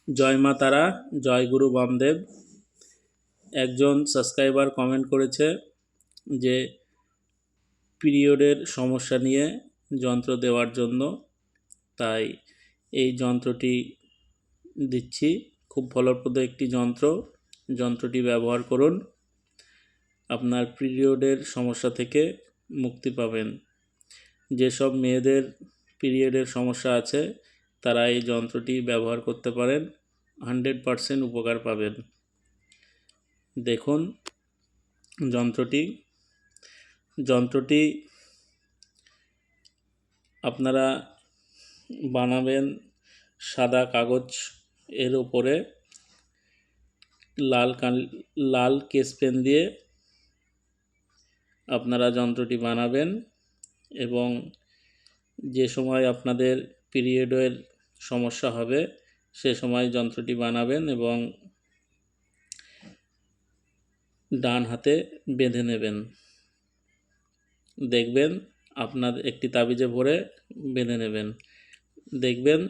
জয় মা তারা, জয় গুরু বামদেব। একজন সাবস্ক্রাইবার কমেন্ট করেছে যে পিরিয়ডের সমস্যা নিয়ে যন্ত্র দেওয়ার জন্য, তাই এই যন্ত্রটি দিচ্ছি। খুব ফলপ্রদ একটি যন্ত্রটি ব্যবহার করুন, আপনার পিরিয়ডের সমস্যা থেকে মুক্তি পাবেন। যেসব মেয়েদের পিরিয়ডের সমস্যা আছে তারা এই যন্ত্রটি ব্যবহার করতে পারেন, 100% উপকার পাবেন। দেখুন যন্ত্রটি আপনারা বানাবেন সাদা কাগজ এর উপরে লাল কেস পেন দিয়ে আপনারা যন্ত্রটি বানাবেন এবং যে সময় আপনাদের পিরিয়ডের সমস্যা হবে সে সময় যন্ত্রটি বানাবেন এবং ডান হাতে বেঁধে নেবেন। দেখবেন আপনার একটি তাবিজে ভরে বেঁধে নেবেন। দেখবেন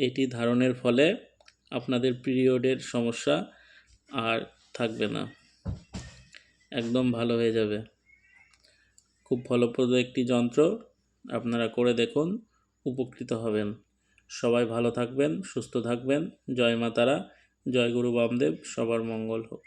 এটি ধারণের ফলে আপনাদের পিরিয়ডের সমস্যা আর থাকবে না, একদম ভালো হয়ে যাবে। খুব ফলপ্রদ একটি যন্ত্র, আপনারা করে দেখুন, উপকৃত হবেন। সবাই ভালো থাকবেন, সুস্থ থাকবেন। জয় মা তারা, জয় গুরু বামদেব। সবার মঙ্গল হোক।